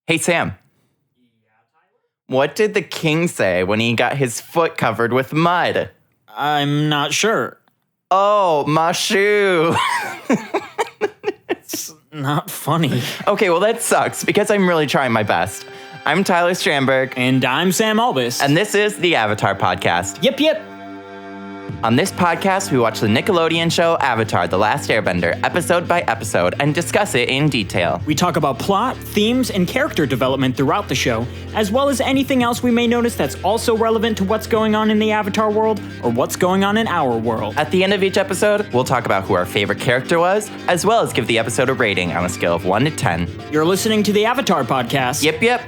Hey, Sam. What did the king say when he got his foot covered with mud? I'm not sure. Oh, Mashu. It's not funny. Okay, well, that sucks because I'm really trying my best. I'm Tyler Strandberg. And I'm Sam Albus. And this is the Avatar Podcast. Yip Yip. On this podcast, we watch the Nickelodeon show Avatar: The Last Airbender episode by episode and discuss it in detail. We talk about plot, themes, and character development throughout the show, as well as anything else we may notice that's also relevant to what's going on in the Avatar world or what's going on in our world. At the end of each episode, we'll talk about who our favorite character was, as well as give the episode a rating on a scale of 1 to 10. You're listening to the Avatar Podcast. Yip Yip.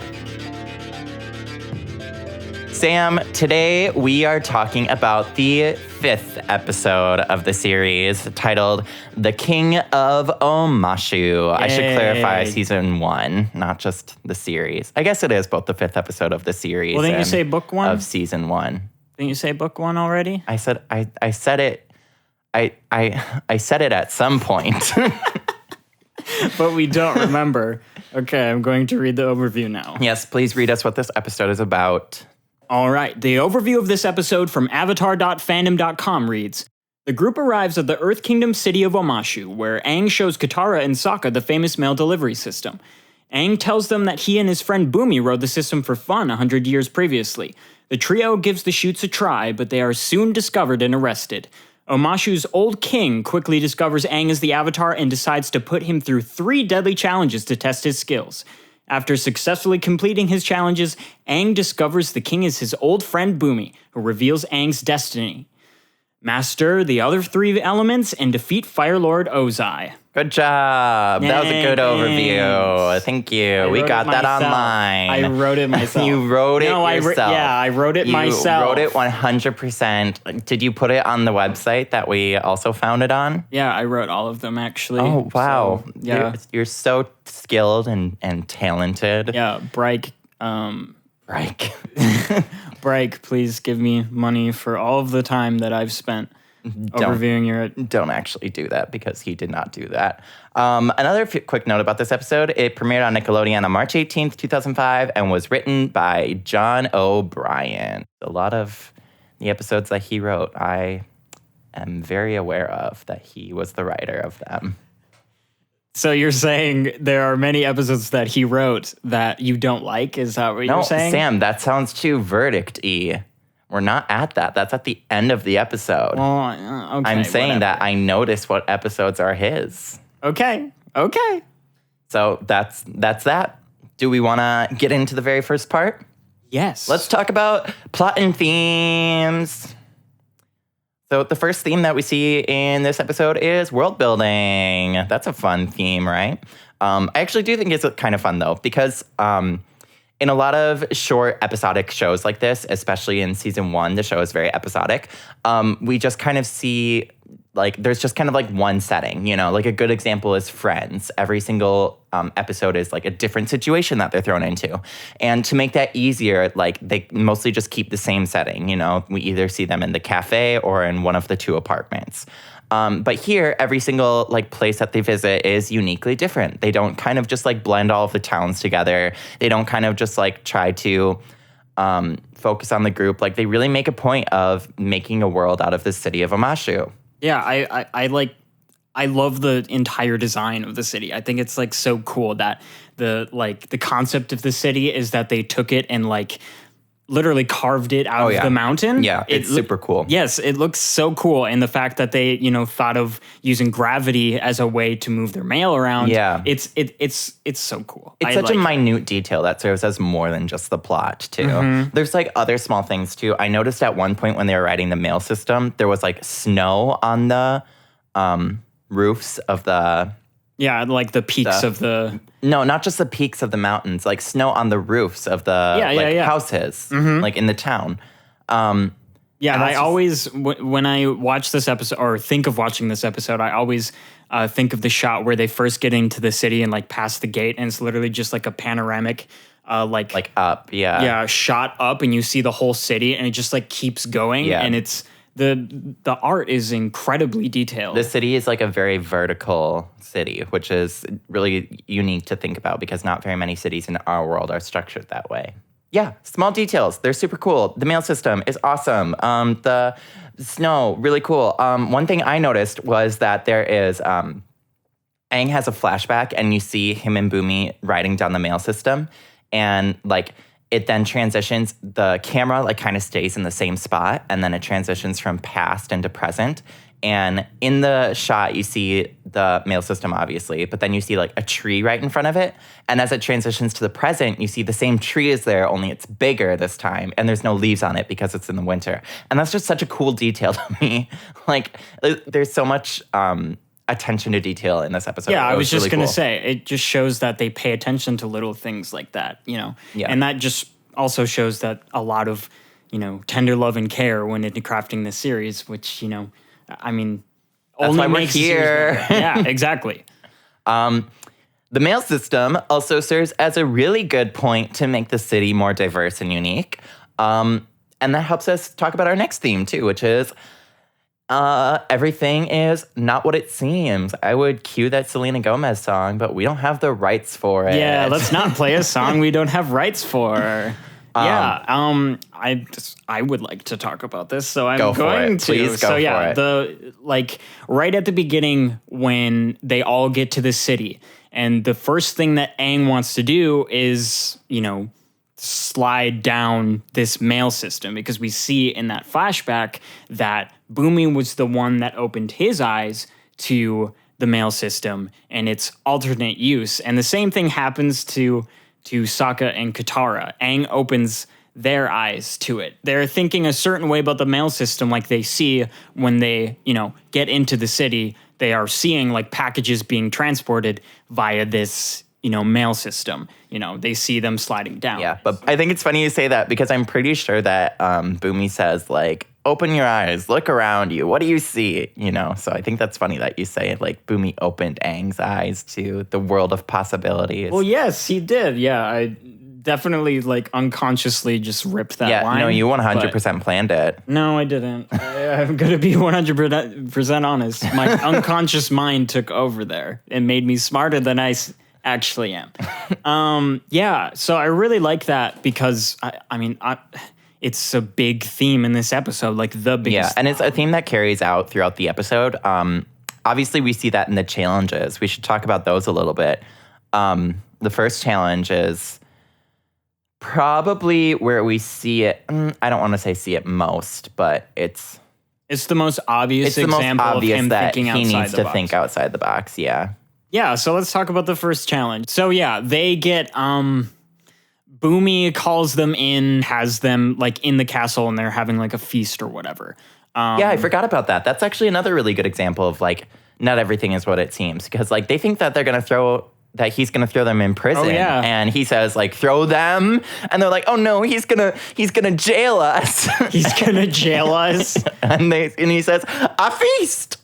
Sam, today we are talking about the 5th episode of the series titled The King of Omashu. I should clarify season 1, not just the series. I guess it is both the 5th episode of the series. Well, didn't you say book 1? Of season 1. Didn't you say book 1 already? I said it at some point. But we don't remember. Okay, I'm going to read the overview now. Yes, please read us what this episode is about. All right, the overview of this episode from avatar.fandom.com reads, the group arrives at the Earth Kingdom city of Omashu, where Aang shows Katara and Sokka the famous mail delivery system. Aang tells them that he and his friend Bumi rode the system for fun 100 years previously. The trio gives the chutes a try, but they are soon discovered and arrested. Omashu's old king quickly discovers Aang as the Avatar and decides to put him through 3 deadly challenges to test his skills. After successfully completing his challenges, Aang discovers the king is his old friend Bumi, who reveals Aang's destiny. Master the other 3 elements and defeat Fire Lord Ozai. Good job. That was a good overview. Thank you. We got that online. I wrote it myself. You wrote it yourself. I wrote it myself. You wrote it 100%. Did you put it on the website that we also found it on? Yeah, I wrote all of them, actually. Oh, wow. So, yeah. You're so skilled and talented. Yeah, Bryke. Bryke, please give me money for all of the time that I've spent overviewing your... Don't actually do that because he did not do that. Another quick note about this episode, it premiered on Nickelodeon on March 18th, 2005, and was written by John O'Brien. A lot of the episodes that he wrote, I am very aware of that he was the writer of them. So you're saying there are many episodes that he wrote that you don't like? Is that what you're saying? No, Sam, that sounds too verdict-y. We're not at that. That's at the end of the episode. Well, okay, I'm saying whatever. that I noticed what episodes are his. Okay. So that's that. Do we want to get into the very first part? Yes. Let's talk about plot and themes. So the first theme that we see in this episode is world building. That's a fun theme, right? I actually do think it's kind of fun, though, because in a lot of short episodic shows like this, especially in season 1, the show is very episodic. We just kind of see, there's just kind of one setting, like a good example is Friends. Every single episode is a different situation that they're thrown into. And to make that easier, they mostly just keep the same setting, We either see them in the cafe or in one of the 2 apartments. But here, every single place that they visit is uniquely different. They don't kind of just blend all of the towns together. They don't kind of just try to focus on the group. They really make a point of making a world out of the city of Omashu. Yeah, I love the entire design of the city. I think it's so cool that the concept of the city is that they took it and literally carved it out of the mountain. Yeah, it's super cool. Yes, it looks so cool. And the fact that they, thought of using gravity as a way to move their mail around. Yeah. It's so cool. It's such a minute detail that serves as more than just the plot, too. Mm-hmm. There's other small things, too. I noticed at one point when they were writing the mail system, there was snow on the roofs of the... Yeah, the peaks of the... No, not just the peaks of the mountains, snow on the roofs of the houses, in the town. I always, when I watch this episode or think of watching this episode, I always think of the shot where they first get into the city and past the gate, and it's literally just a panoramic, up, yeah. Yeah, shot up, and you see the whole city, and it just keeps going, and it's the art is incredibly detailed. The city is like a very vertical city, which is really unique to think about because not very many cities in our world are structured that way. Yeah, small details. They're super cool. The mail system is awesome. The snow, really cool. One thing I noticed was that there is, Aang has a flashback and you see him and Bumi riding down the mail system. And like it then transitions, the camera like kind of stays in the same spot and then it transitions from past into present. And in the shot, you see the mail system, obviously, but then you see like a tree right in front of it. And as it transitions to the present, you see the same tree is there, only it's bigger this time. And there's no leaves on it because it's in the winter. And that's just such a cool detail to me. Like, there's so much attention to detail in this episode. Yeah, I was just going to say, it just shows that they pay attention to little things like that, you know? Yeah. And that just also shows that a lot of, you know, tender love and care went into crafting this series, which, you know, I mean, that's only why we're makes here. Yeah, exactly. The mail system also serves as a really good point to make the city more diverse and unique. And that helps us talk about our next theme, too, which is everything is not what it seems. I would cue that Selena Gomez song, but we don't have the rights for it. Yeah, let's not play a song we don't have rights for. I would like to talk about this, so I'm going to. Please go for it. Right at the beginning when they all get to the city, and the first thing that Aang wants to do is, you know, slide down this mail system, because we see in that flashback that Bumi was the one that opened his eyes to the mail system and its alternate use. And the same thing happens to Sokka and Katara. Aang opens their eyes to it. They're thinking a certain way about the mail system, like they see when they, you know, get into the city. They are seeing like packages being transported via this, you know, mail system. You know, they see them sliding down. Yeah, but I think it's funny you say that because I'm pretty sure that Bumi says, like, open your eyes, look around you. What do you see? You know, so I think that's funny that you say it, like, Bumi opened Aang's eyes to the world of possibilities. Well, yes, he did. Yeah, I definitely, like, unconsciously just ripped that line. Yeah, no, you 100% planned it. No, I didn't. I'm going to be 100% honest. My unconscious mind took over there and made me smarter than I actually am. Yeah, so I really like that because, I mean, it's a big theme in this episode, like the biggest. Yeah, and it's a theme that carries out throughout the episode. Obviously, we see that in the challenges. We should talk about those a little bit. The first challenge is probably where we see it. I don't want to say see it most, but it's the most obvious example of him thinking outside the box. He needs to think outside the box, yeah. Yeah, so let's talk about the first challenge. So yeah, they get Bumi calls them in, has them like in the castle, and they're having like a feast or whatever. Yeah, I forgot about that. That's actually another really good example of like not everything is what it seems, because like they think that he's gonna throw them in prison. Oh, yeah. And he says like throw them, and they're like, oh no, he's gonna jail us. He's gonna jail us. and he says a feast.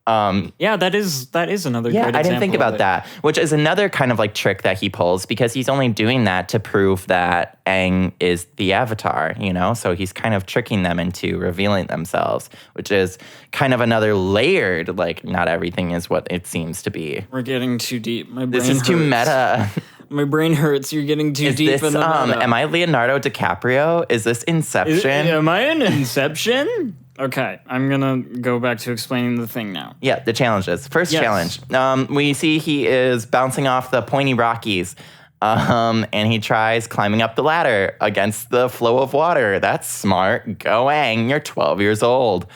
Yeah, that is another great example. I didn't think about that, which is another kind of like trick that he pulls, because he's only doing that to prove that Aang is the Avatar, you know? So he's kind of tricking them into revealing themselves, which is kind of another layered, like not everything is what it seems to be. We're getting too deep. My brain This is hurts. too meta. My brain hurts. You're getting too deep in the meta. Am I Leonardo DiCaprio? Is this Inception? Am I in Inception? Okay, I'm gonna go back to explaining the thing now. Yeah, the challenges. First challenge. We see he is bouncing off the pointy Rockies, and he tries climbing up the ladder against the flow of water. That's smart. Go Aang, you're 12 years old.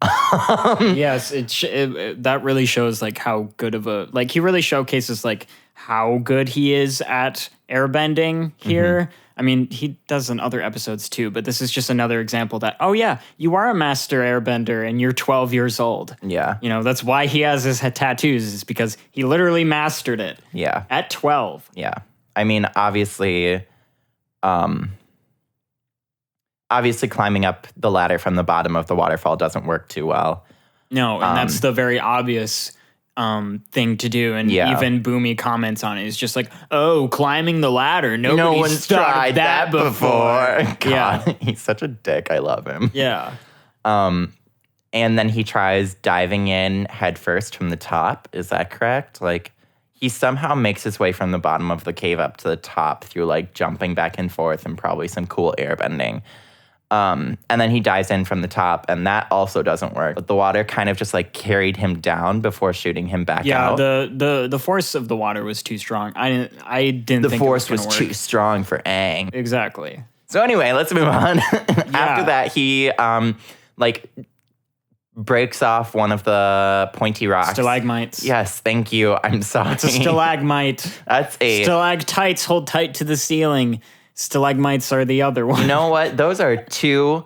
Yes, that really shows like how good of he really showcases like how good he is at airbending here. Mm-hmm. I mean, he does in other episodes too, but this is just another example that, oh yeah, you are a master airbender and you're 12 years old. Yeah. You know, that's why he has his tattoos, is because he literally mastered it. Yeah. At 12. Yeah. I mean, obviously climbing up the ladder from the bottom of the waterfall doesn't work too well. No, and that's the very obvious thing to do, and even Bumi comments on it. It's just like, oh, climbing the ladder. No one's tried that before. God, he's such a dick. I love him. Yeah. And then he tries diving in headfirst from the top. Is that correct? Like, he somehow makes his way from the bottom of the cave up to the top through, like, jumping back and forth and probably some cool airbending. And then he dives in from the top, and that also doesn't work. But the water kind of just, like, carried him down before shooting him back out. Yeah, the force of the water was too strong. I didn't The think force it was was gonna too strong for Aang. Exactly. So anyway, let's move on. After that, he, like, breaks off one of the pointy rocks. Stalagmites. Yes, thank you. I'm sorry. It's a stalagmite. That's a... Stalactites hold tight to the ceiling. Stalagmites are the other one. You know what? Those are two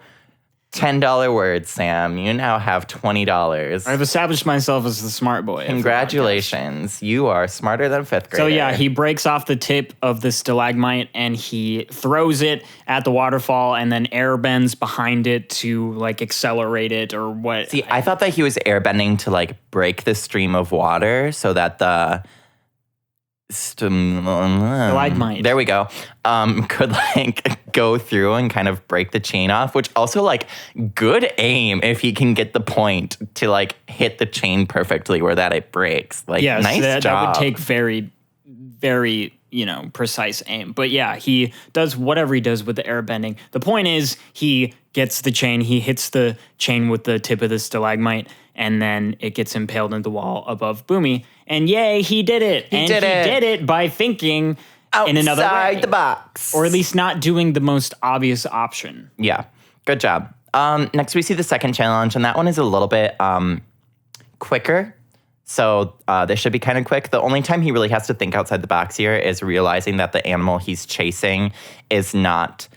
$10 words, Sam. You now have $20. I've established myself as the smart boy. Congratulations. You are smarter than fifth grader. So yeah, he breaks off the tip of the stalagmite and he throws it at the waterfall and then airbends behind it to like accelerate it or what. See, I thought that he was airbending to like break the stream of water so that the stalagmite. There we go. Could like go through and kind of break the chain off, which also like good aim if he can get the point to like hit the chain perfectly where that it breaks. Like yes, nice job. That would take very, very, precise aim. But yeah, he does whatever he does with the airbending. The point is he gets the chain, he hits the chain with the tip of the stalagmite, and then it gets impaled into the wall above Bumi. And yay, he did it. He did it by thinking in another way. Outside the box. Or at least not doing the most obvious option. Yeah, good job. Next, we see the second challenge, and that one is a little bit quicker. So this should be kind of quick. The only time he really has to think outside the box here is realizing that the animal he's chasing is not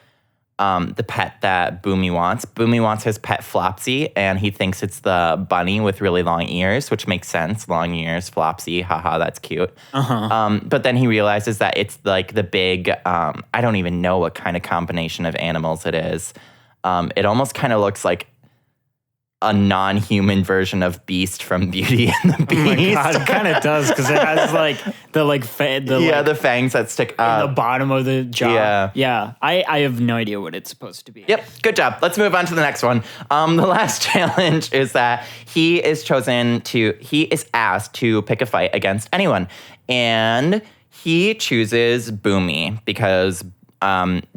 the pet that Bumi wants. Bumi wants his pet Flopsy, and he thinks it's the bunny with really long ears, which makes sense. Long ears, Flopsy, haha, that's cute. But then he realizes that it's like the big, I don't even know what kind of combination of animals it is. It almost kind of looks like a non-human version of Beast from Beauty and the Beast. Oh my God, it kind of does because it has like the fangs that stick up in the bottom of the jaw. Yeah. I have no idea what it's supposed to be. Yep, good job. Let's move on to the next one. The last challenge is that he is asked to pick a fight against anyone, and he chooses Bumi because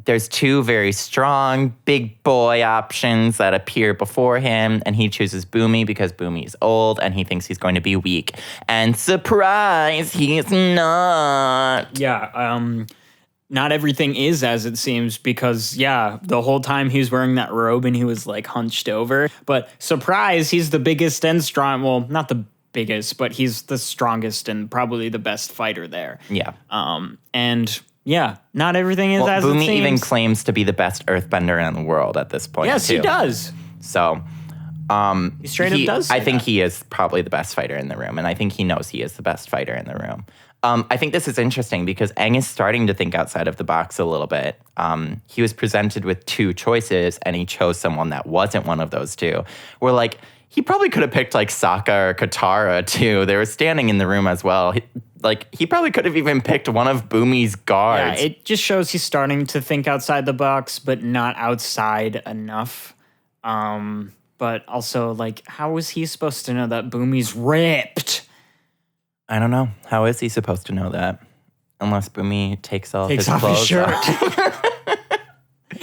there's two very strong big boy options that appear before him, and he chooses Bumi because Bumi is old and he thinks he's going to be weak. And surprise, he is not. Yeah, not everything is as it seems because, yeah, the whole time he was wearing that robe and he was like hunched over. But surprise, he's the biggest and strong. Well, not the biggest, but he's the strongest and probably the best fighter there. Yeah. And yeah, not everything is as it seems. Bumi even claims to be the best earthbender in the world at this point. Yes, too. he does. So, he straight up does. I think he is probably the best fighter in the room, and I think he knows he is the best fighter in the room. I think this is interesting because Aang is starting to think outside of the box a little bit. He was presented with two choices, and he chose someone that wasn't one of those two. We're like, he probably could have picked like Sokka or Katara too. They were standing in the room as well. He probably could have even picked one of Bumi's guards. Yeah, it just shows he's starting to think outside the box, but not outside enough. But also, like, how was he supposed to know that Bumi's ripped? I don't know. How is he supposed to know that? Unless Bumi takes off his shirt.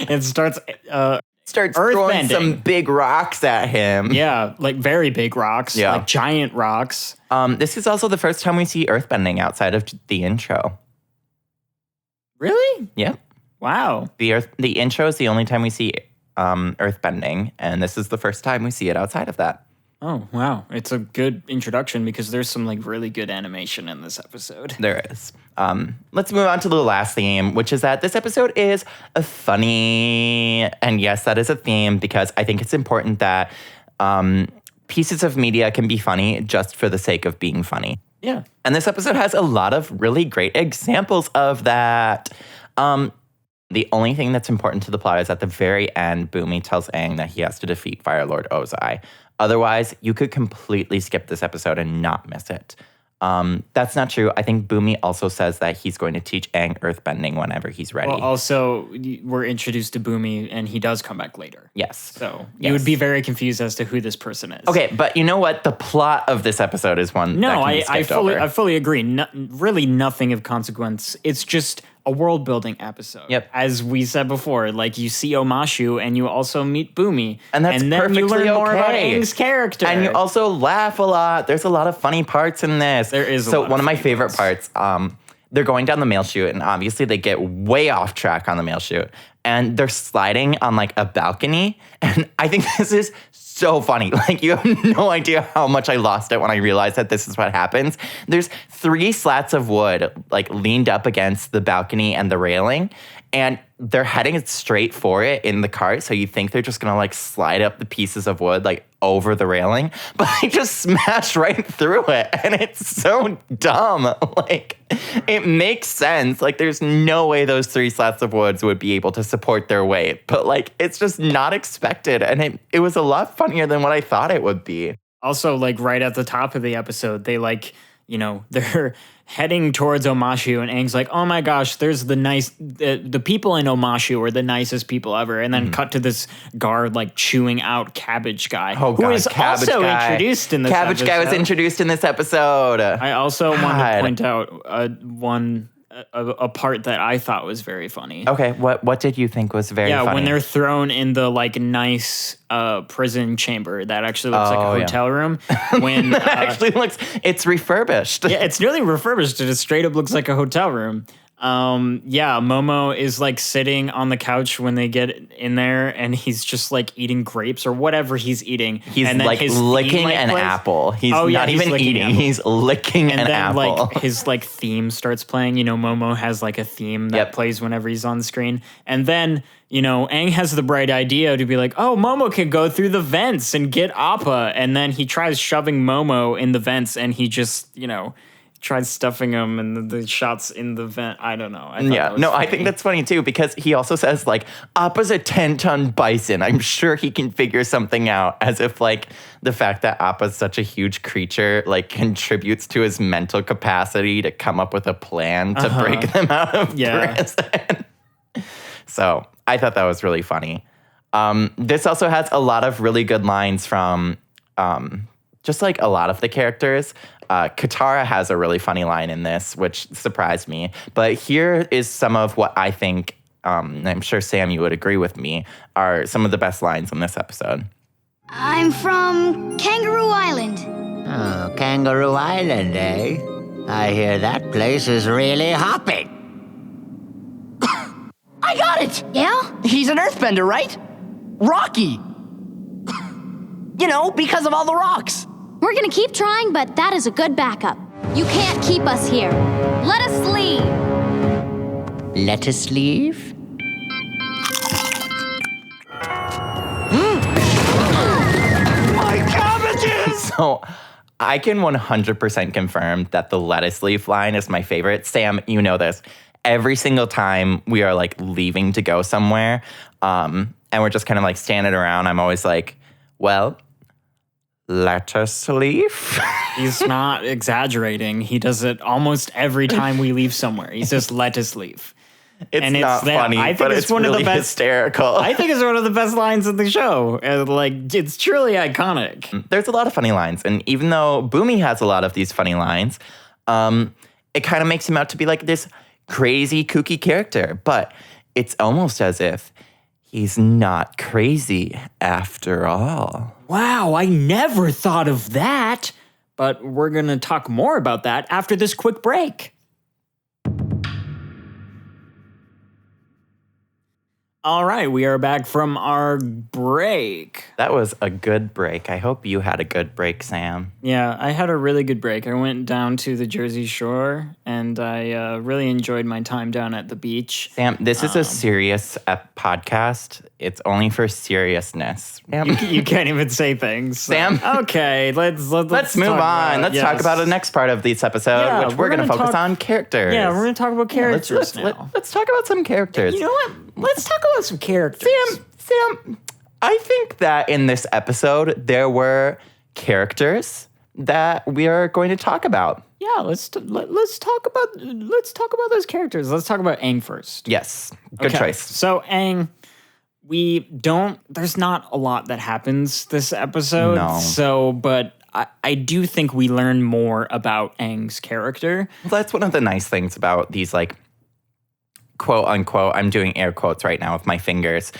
And starts throwing some big rocks at him. Yeah, like very big rocks. Yeah. Like giant rocks. This is also the first time we see earthbending outside of the intro. Really? Yep. Wow. The intro is the only time we see earthbending, and this is the first time we see it outside of that. Oh, wow. It's a good introduction because there's some like really good animation in this episode. There is. Let's move on to the last theme, which is that this episode is funny. And yes, that is a theme because I think it's important that pieces of media can be funny just for the sake of being funny. Yeah. And this episode has a lot of really great examples of that. The only thing that's important to the plot is at the very end, Bumi tells Aang that he has to defeat Fire Lord Ozai. Otherwise, you could completely skip this episode and not miss it. That's not true. I think Bumi also says that he's going to teach Aang earthbending whenever he's ready. Well, also, we're introduced to Bumi, and he does come back later. Yes. So you would be very confused as to who this person is. Okay, but you know what? The plot of this episode is one that can be skipped over. I fully agree. Really nothing of consequence. It's just a world-building episode. Yep. As we said before, like you see Omashu, and you also meet Bumi. And that's then perfectly you learn more about okay. Aang's character. And you also laugh a lot. There's a lot of funny parts in this. There is a So lot one of of my funny favorite parts, they're going down the mail chute, and obviously they get way off track on the mail chute. And they're sliding on like a balcony. And I think this is so funny. Like, you have no idea how much I lost it when I realized that this is what happens. There's 3 slats of wood like leaned up against the balcony and the railing. And they're heading straight for it in the cart. So you think they're just going to like slide up the pieces of wood like over the railing. But they just smash right through it. And it's so dumb. Like, it makes sense. Like, there's no way those 3 slats of woods would be able to support their weight. But like, it's just not expected. And it was a lot funnier than what I thought it would be. Also, like right at the top of the episode, they like, you know, they're heading towards Omashu, and Aang's like, oh my gosh, there's the people in Omashu are the nicest people ever. And then cut to this guard like chewing out Cabbage Guy, who is also introduced in this episode. Cabbage Guy was introduced in this episode. I also want to point out a part that I thought was very funny. Okay, what did you think was very funny? Yeah, when they're thrown in the like nice prison chamber that actually looks like a hotel room. When it's refurbished. Yeah, it's nearly refurbished. It straight up looks like a hotel room. Momo is like sitting on the couch when they get in there, and he's just like eating grapes or whatever he's eating. He's like licking an apple. He's not even eating. He's licking an apple. And then like his like theme starts playing. You know, Momo has like a theme that plays whenever he's on the screen. And then, you know, Aang has the bright idea to be like, oh, Momo can go through the vents and get Appa. And then he tries shoving Momo in the vents, and he just, you know, tries stuffing him, and the shots in the vent. I don't know. I think that's funny too, because he also says like, Appa's a 10-ton bison. I'm sure he can figure something out, as if like the fact that Appa's such a huge creature like contributes to his mental capacity to come up with a plan to break them out of prison. So I thought that was really funny. This also has a lot of really good lines from just like a lot of the characters. Katara has a really funny line in this, which surprised me. But here is some of what I think, I'm sure, Sam, you would agree with me, are some of the best lines in this episode. I'm from Kangaroo Island. Oh, Kangaroo Island, eh? I hear that place is really hopping. I got it! Yeah? He's an earthbender, right? Rocky! You know, because of all the rocks. We're gonna keep trying, but that is a good backup. You can't keep us here. Let us leave. Let us leave? My cabbages! So I can 100% confirm that the lettuce leaf line is my favorite. Sam, you know this. Every single time we are like leaving to go somewhere, and we're just kind of like standing around, I'm always like, well, lettuce leaf? He's not exaggerating. He does it almost every time we leave somewhere. He says lettuce leaf. It's not funny, but it's one really of the best, hysterical. I think it's one of the best lines in the show. Like, it's truly iconic. There's a lot of funny lines. And even though Bumi has a lot of these funny lines, it kind of makes him out to be like this crazy, kooky character. But it's almost as if he's not crazy after all. Wow, I never thought of that. But we're going to talk more about that after this quick break. All right, we are back from our break. That was a good break. I hope you had a good break, Sam. Yeah, I had a really good break. I went down to the Jersey Shore, and I really enjoyed my time down at the beach. Sam, this is a serious podcast. It's only for seriousness. You can't even say things. So. Sam? Okay, let's move on. Let's talk about the next part of this episode, which we're going to focus on characters. Yeah, we're going to talk about characters now. Let's talk about some characters. You know what? Let's talk about some characters. Sam, I think that in this episode, there were characters that we are going to talk about. Yeah, let's talk about those characters. Let's talk about Aang first. Yes, good Okay, choice. So Aang, there's not a lot that happens this episode. No. But I do think we learn more about Aang's character. Well, that's one of the nice things about these, like, quote unquote, I'm doing air quotes right now with my fingers,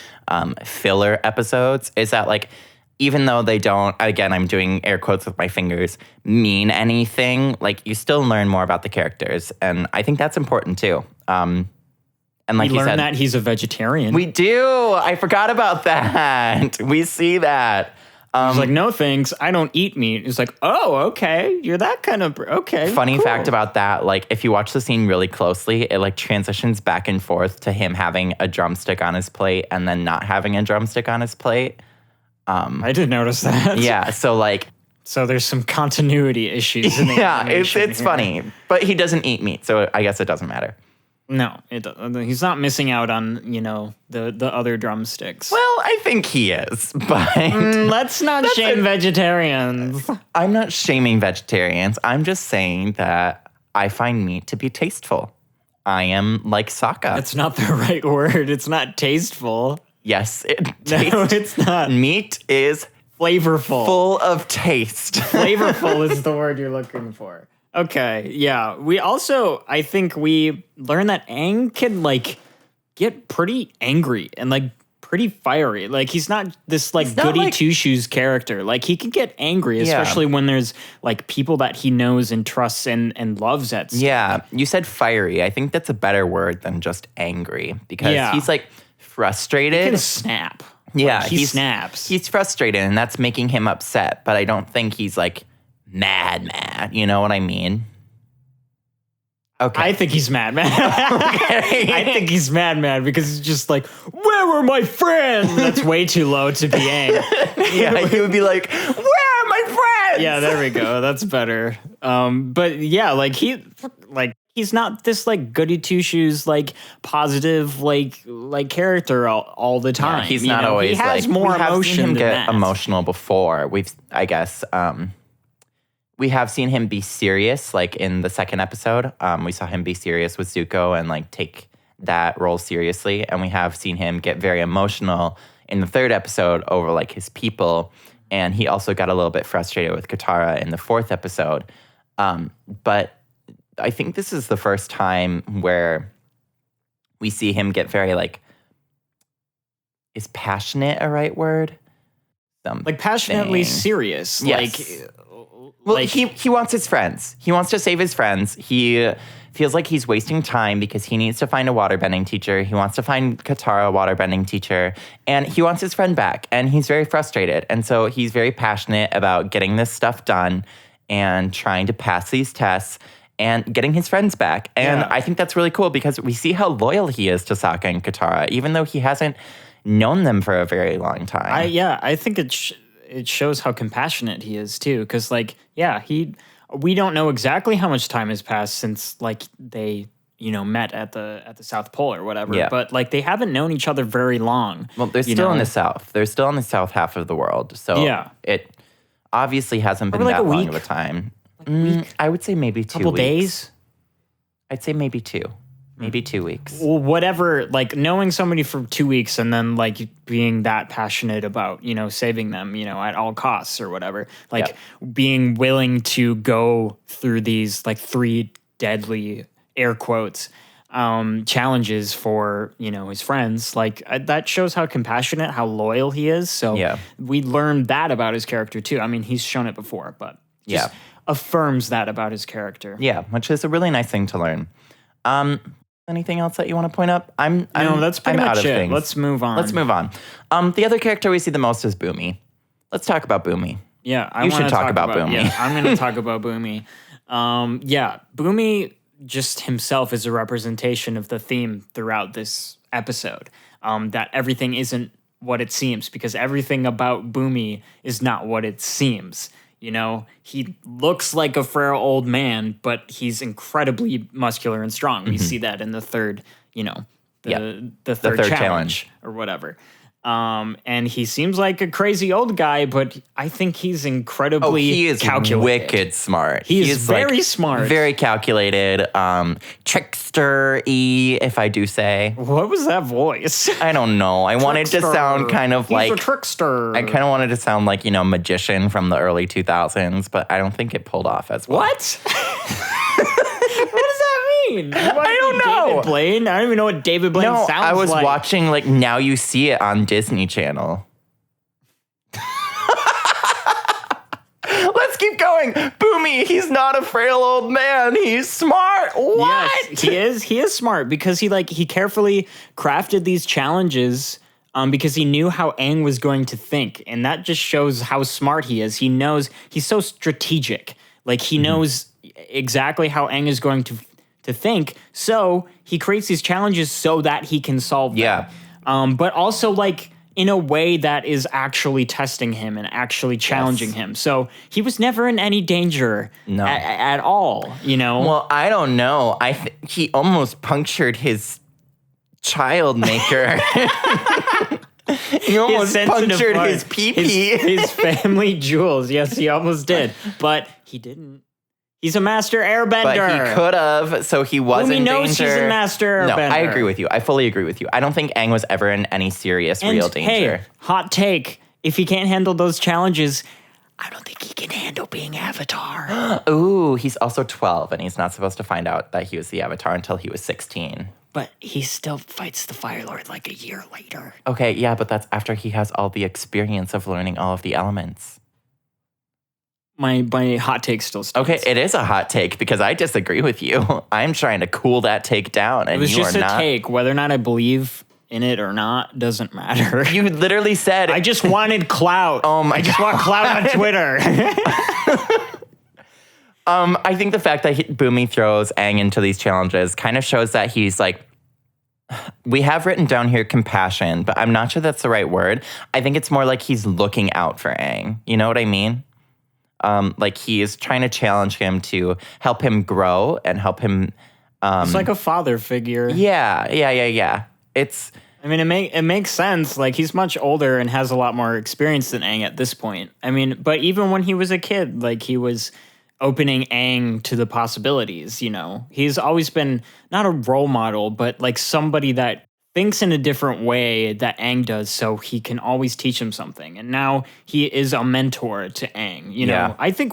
filler episodes, is that, like, even though they don't, again, I'm doing air quotes with my fingers, mean anything, like, you still learn more about the characters. And I think that's important too. And like We you learn said, that he's a vegetarian. we do. I forgot about that. We see that. He's like, no thanks, I don't eat meat. He's like, oh, okay, you're that kind of, okay. Funny cool. fact about that, like, if you watch the scene really closely, it, like, transitions back and forth to him having a drumstick on his plate and then not having a drumstick on his plate. I did notice that. Yeah, so, like... So there's some continuity issues in the Yeah, animation it's here. funny. But he doesn't eat meat, so I guess it doesn't matter. No, he's not missing out on, the other drumsticks. Well, I think he is, but... Let's not shame vegetarians. I'm not shaming vegetarians. I'm just saying that I find meat to be tasteful. I am like Sokka. That's not the right word. It's not tasteful. Yes, No, it's not. Meat is Flavorful. full of taste. Flavorful is the word you're looking for. Okay, yeah. I think we learn that Aang can, like, get pretty angry and, like, pretty fiery. Like, he's not this, like, not goody like- two-shoes character. Like, he can get angry, especially when there's, like, people that he knows and trusts and loves at stake. Yeah, you said fiery. I think that's a better word than just angry because he's, like, frustrated. He can snap. Yeah, Like, he snaps. He's frustrated, and that's making him upset. But I don't think he's, like, mad. You know what I mean? Okay. I think he's mad. I think he's mad because he's just like, where were my friends? That's way too low to be Aang. Yeah, he would be like, where are my friends? Yeah, there we go. That's better. But yeah, like he's not this like goody two shoes, like positive, like character all the time. Yeah, he's not always. He has like, more we have emotion seen him than get that. emotional before. We have seen him be serious, like in the second episode. We saw him be serious with Zuko and like take that role seriously. And we have seen him get very emotional in the third episode over like his people. And he also got a little bit frustrated with Katara in the fourth episode. But I think this is the first time where we see him get very like, is passionate a right word? Like passionately serious. Yes. Like, well, he wants his friends. He wants to save his friends. He feels like he's wasting time because he needs to find a waterbending teacher. He wants to find Katara a waterbending teacher. And he wants his friend back. And he's very frustrated. And so he's very passionate about getting this stuff done and trying to pass these tests and getting his friends back. And I think that's really cool because we see how loyal he is to Sokka and Katara, even though he hasn't known them for a very long time. I think it shows how compassionate he is too, because we don't know exactly how much time has passed since like they met at the South Pole or whatever, but like they haven't known each other very long. Well, they're still in the South. They're still in the South half of the world, so it obviously hasn't been Probably like that a long week. of a time. Like a week? I would say maybe 2 Couple weeks. days. I'd say maybe 2. Maybe 2 weeks. Well, whatever, like knowing somebody for 2 weeks and then like being that passionate about, saving them, at all costs or whatever, like being willing to go through these like 3 deadly air quotes challenges for, his friends, like that shows how compassionate, how loyal he is. So we learned that about his character too. I mean, he's shown it before, but just affirms that about his character. Yeah, which is a really nice thing to learn. Anything else that you want to point up? No, that's pretty I'm much out of it. things. Let's move on. The other character we see the most is Bumi. Let's talk about Bumi. Yeah, You should talk about Bumi. Yeah, I'm going to talk about Bumi. Bumi just himself is a representation of the theme throughout this episode. That everything isn't what it seems, because everything about Bumi is not what it seems. He looks like a frail old man, but he's incredibly muscular and strong. We see that in the third, the third challenge or whatever. And he seems like a crazy old guy, but I think he's incredibly he is calculated. wicked smart. He is very smart. Very calculated. Trickster-y, if I do say. What was that voice? I don't know. I wanted to sound kind of He's a trickster. I kind of wanted to sound like, magician from the early 2000s, but I don't think it pulled off as well. What? What does that mean? I don't know. David Blaine? I don't even know what David Blaine sounds like. I was watching Now You See It on Disney Channel. Let's keep going. Bumi, he's not a frail old man. He's smart. What? Yes, he is smart because he carefully crafted these challenges because he knew how Aang was going to think. And that just shows how smart he is. He knows, he's so strategic. He knows exactly how Aang is going to think. So he creates these challenges so that he can solve them. Yeah. But also in a way that is actually testing him and actually challenging him. So he was never in any danger at all, Well, I don't know. He almost punctured his child maker. He almost punctured his pee-pee. His family jewels. Yes, he almost did. But he didn't. He's a master airbender. But he could have, so he was in danger. Bumi knows he's a master airbender. No, I agree with you. I fully agree with you. I don't think Aang was ever in any serious, real danger. Hey, hot take. If he can't handle those challenges, I don't think he can handle being Avatar. Ooh, he's also 12, and he's not supposed to find out that he was the Avatar until he was 16. But he still fights the Fire Lord a year later. Okay, yeah, but that's after he has all the experience of learning all of the elements. My hot take still stands. Okay, it is a hot take because I disagree with you. I'm trying to cool that take down, and it was you just are a not. take. Whether or not I believe in it or not doesn't matter. You literally said I just wanted clout. Oh my I just want clout on Twitter. I think the fact that Bumi throws Aang into these challenges kind of shows that he's we have written down here compassion, but I'm not sure that's the right word. I think it's more like he's looking out for Aang. You know what I mean? He is trying to challenge him to help him grow and help him. It's like a father figure. Yeah. It makes sense. He's much older and has a lot more experience than Aang at this point. But even when he was a kid, he was opening Aang to the possibilities, He's always been not a role model, but somebody that thinks in a different way that Aang does, so he can always teach him something. And now he is a mentor to Aang, Yeah. I think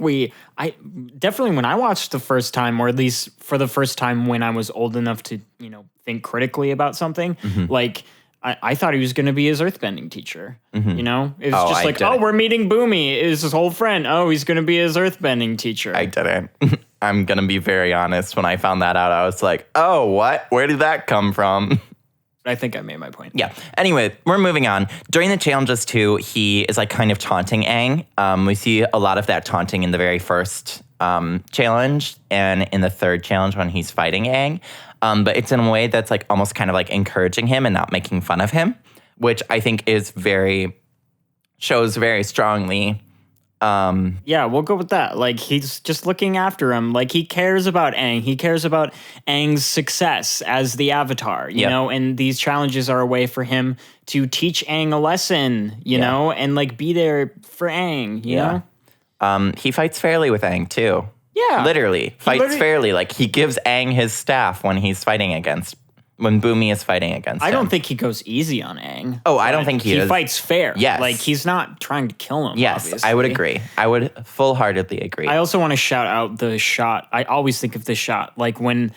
I definitely, when I watched the first time, or at least for the first time when I was old enough to, think critically about something, I thought he was going to be his earthbending teacher. It was just we're meeting Bumi, is his old friend. Oh, he's going to be his earthbending teacher. I didn't. I'm going to be very honest. When I found that out, I was like, oh, what? Where did that come from? I think I made my point. Yeah. Anyway, we're moving on. During the challenges, too, he is kind of taunting Aang. We see a lot of that taunting in the very first challenge and in the third challenge when he's fighting Aang. But it's in a way that's almost kind of encouraging him and not making fun of him, which I think shows very strongly. Yeah, we'll go with that. He's just looking after him. He cares about Aang. He cares about Aang's success as the Avatar, you know, and these challenges are a way for him to teach Aang a lesson, you know, and be there for Aang, you know? He fights fairly with Aang, too. Yeah. Literally. Fights fairly. He gives Aang his staff when Bumi is fighting against him. I don't think he goes easy on Aang. Oh, I don't think he is. He fights fair. Yes. He's not trying to kill him, Yes, obviously. I would agree. I would full-heartedly agree. I also want to shout out the shot. I always think of this shot. When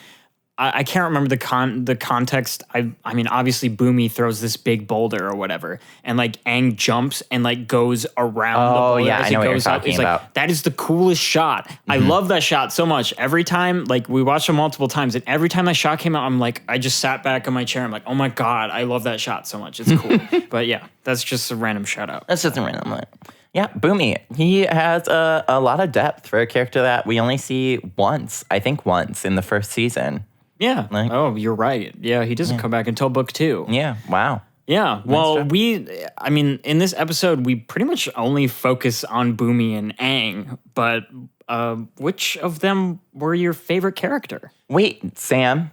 I can't remember the context. I mean, obviously Bumi throws this big boulder or whatever, and Aang jumps and goes around the boulder yeah, as I know it what goes you're up. talking It's about. that is the coolest shot. I love that shot so much. Every time, we watched it multiple times, and every time that shot came out, I just sat back in my chair. I'm like, oh my God, I love that shot so much. It's cool. But yeah, that's just a random shout out. That's just a random one. Yeah, Bumi. He has a lot of depth for a character that we only see once in the first season. Yeah. You're right. Yeah, he doesn't come back until book 2. Yeah, wow. Yeah, well, in this episode, we pretty much only focus on Bumi and Aang, but which of them were your favorite character? Wait, Sam,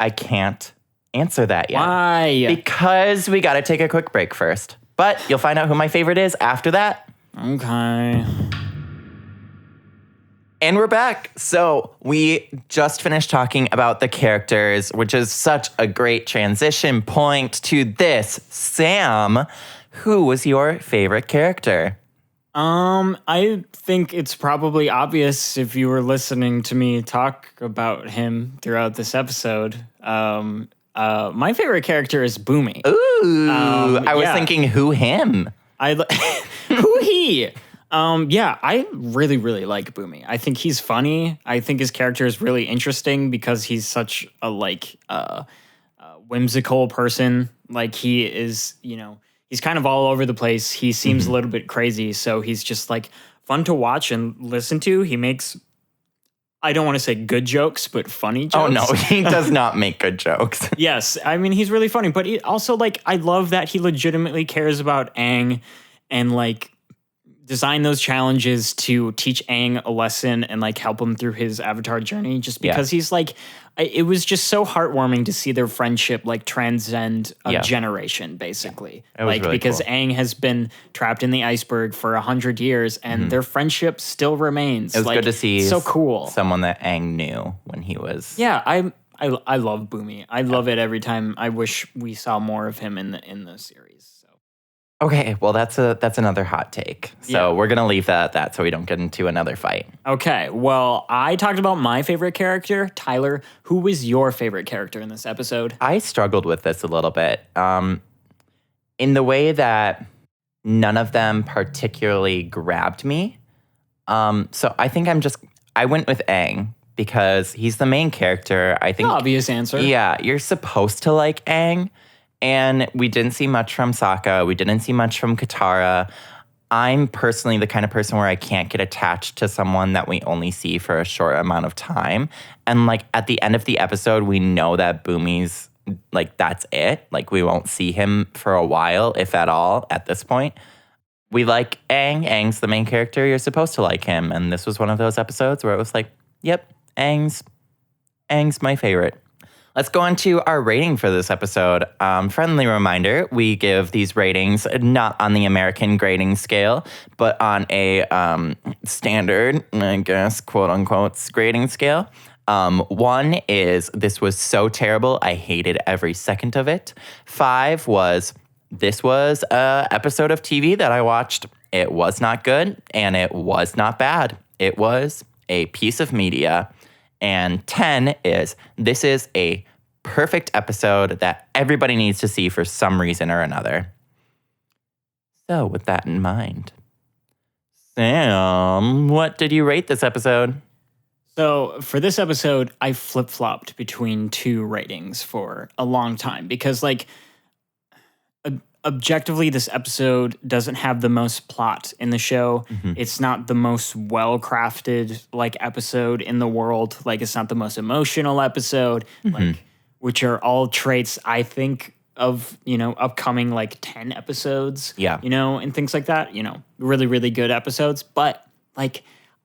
I can't answer that yet. Why? Because we got to take a quick break first. But you'll find out who my favorite is after that. Okay. And we're back. So we just finished talking about the characters, which is such a great transition point to this. Sam, who was your favorite character? I think it's probably obvious if you were listening to me talk about him throughout this episode. My favorite character is Bumi. Ooh, I was yeah. thinking who him? Who he? I really, really like Bumi. I think he's funny. I think his character is really interesting because he's such a whimsical person. Like he is, he's kind of all over the place. He seems a little bit crazy, so he's just like fun to watch and listen to. He makes, I don't want to say good jokes, but funny jokes. Oh no, he does not make good jokes. Yes, I mean he's really funny, but he also I love that he legitimately cares about Aang and design those challenges to teach Aang a lesson and help him through his Avatar journey. Just because he's it was just so heartwarming to see their friendship transcend a generation, basically. It was really because cool. Aang has been trapped in the iceberg for 100 years, and their friendship still remains. It was good to see so cool. someone that Aang knew when he was. Yeah, I love Bumi. I love it every time. I wish we saw more of him in the series. Okay, well that's another hot take. So we're gonna leave that at that so we don't get into another fight. Okay, well, I talked about my favorite character, Tyler. Who was your favorite character in this episode? I struggled with this a little bit. In the way that none of them particularly grabbed me. So I think I went with Aang because he's the main character. I think Obvious answer. Yeah, you're supposed to like Aang. And we didn't see much from Sokka. We didn't see much from Katara. I'm personally the kind of person where I can't get attached to someone that we only see for a short amount of time. And at the end of the episode, we know that Bumi's that's it. We won't see him for a while, if at all, at this point. We like Aang. Aang's the main character. You're supposed to like him. And this was one of those episodes where it was yep, Aang's my favorite. Let's go on to our rating for this episode. Friendly reminder, we give these ratings not on the American grading scale, but on a standard, I guess, quote unquote, grading scale. 1 is, this was so terrible, I hated every second of it. 5 was, this was an episode of TV that I watched. It was not good, and it was not bad. It was a piece of media. And 10 is, this is a perfect episode that everybody needs to see for some reason or another. So with that in mind, Sam, what did you rate this episode? So for this episode, I flip-flopped between 2 ratings for a long time because objectively, this episode doesn't have the most plot in the show. It's not the most well-crafted episode in the world. It's not the most emotional episode. Which are all traits I think of upcoming 10 episodes. Yeah. And things like that. Really, really good episodes. But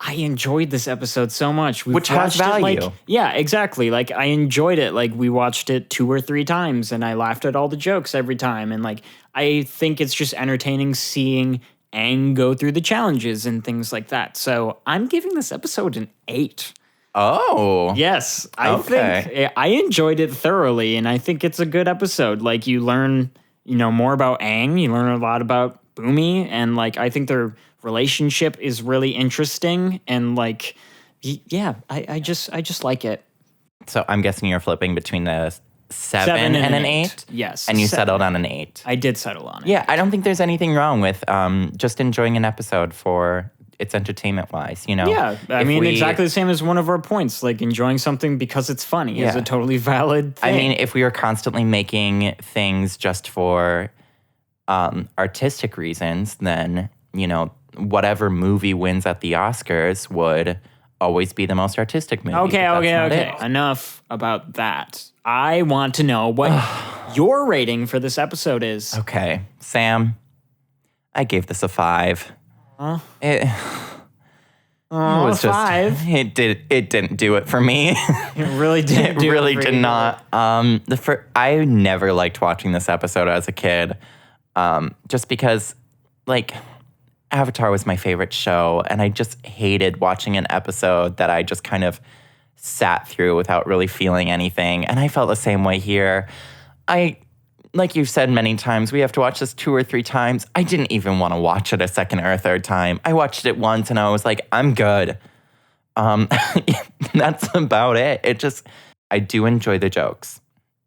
I enjoyed this episode so much. Which has value. Yeah, exactly. I enjoyed it. We watched it 2 or 3 times and I laughed at all the jokes every time. And I think it's just entertaining seeing Aang go through the challenges and things like that. So I'm giving this episode an 8. Oh. Yes. I think I enjoyed it thoroughly and I think it's a good episode. You learn, more about Aang, you learn a lot about Bumi, and I think their relationship is really interesting and I just like it. So I'm guessing you're flipping between the 7 and an 8? Yes. And you 7. settled on an 8. I did settle on it. Yeah, I don't think there's anything wrong with just enjoying an episode for its entertainment-wise, Yeah, I mean, exactly the same as one of our points. Enjoying something because it's funny is a totally valid thing. I mean, if we were constantly making things just for artistic reasons, then, whatever movie wins at the Oscars would always be the most artistic movie. Okay. Enough about that. I want to know what your rating for this episode is. Okay, Sam, I gave this a 5. Oh, was just 5. it didn't do it for me. It really did. It really did not. I never liked watching this episode as a kid, just because, like, Avatar was my favorite show, and I just hated watching an episode that I just kind of sat through without really feeling anything. And I felt the same way here. Like you've said many times, we have to watch this 2 or 3 times. I didn't even want to watch it a second or a third time. I watched it once and I was like, I'm good. That's about it. I do enjoy the jokes.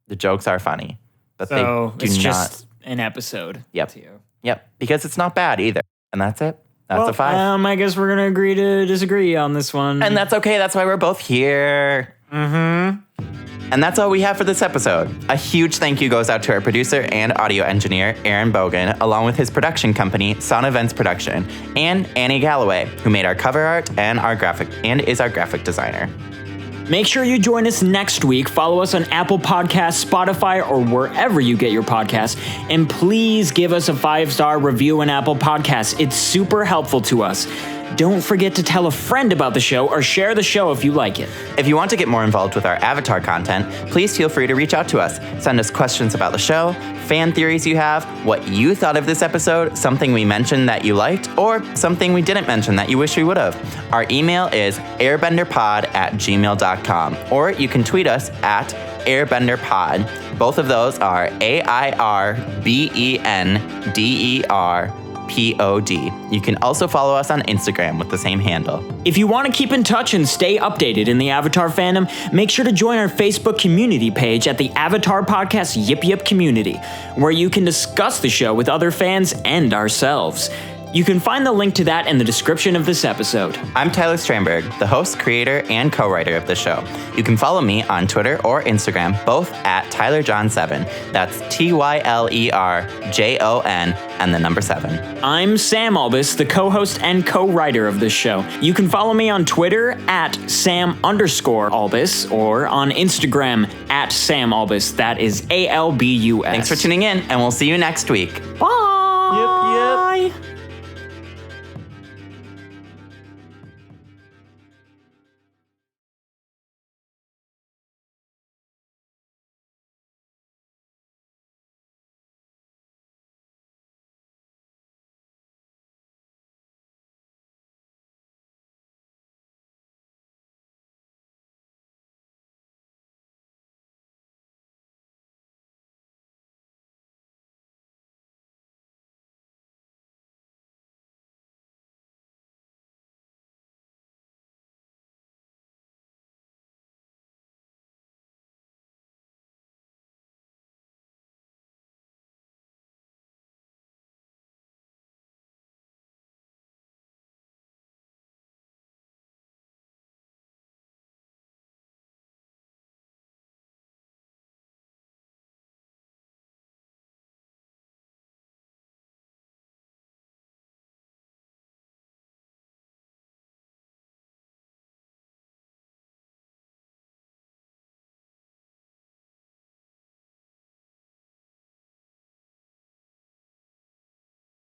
The jokes are funny, but So they do it's not. just an episode. Yep. To you. Yep. Because it's not bad either. And that's it. That's a 5. I guess we're going to agree to disagree on this one. And that's okay. That's why we're both here. Mm-hmm. And that's all we have for this episode. A huge thank you goes out to our producer and audio engineer, Aaron Bogen, along with his production company, Sonovent Production, and Annie Galloway, who made our cover art and is our graphic designer. Make sure you join us next week. Follow us on Apple Podcasts, Spotify, or wherever you get your podcasts. And please give us a 5-star review on Apple Podcasts. It's super helpful to us. Don't forget to tell a friend about the show or share the show if you like it. If you want to get more involved with our Avatar content, please feel free to reach out to us. Send us questions about the show, fan theories you have, what you thought of this episode, something we mentioned that you liked, or something we didn't mention that you wish we would have. Our email is airbenderpod@gmail.com, or you can tweet us at airbenderpod. Both of those are AIRBENDERPOD. You can also follow us on Instagram with the same handle. If you want to keep in touch and stay updated in the Avatar fandom, make sure to join our Facebook community page at the Avatar Podcast Yip Yip community, where you can discuss the show with other fans and ourselves. You can find the link to that in the description of this episode. I'm Tyler Stramberg, the host, creator, and co-writer of the show. You can follow me on Twitter or Instagram, both at TylerJohn7. That's TYLERJON and the number 7. I'm Sam Albus, the co-host and co-writer of this show. You can follow me on Twitter at Sam_Albus or on Instagram at Sam Albus. That is ALBUS. Thanks for tuning in, and we'll see you next week. Bye. Yip, yip.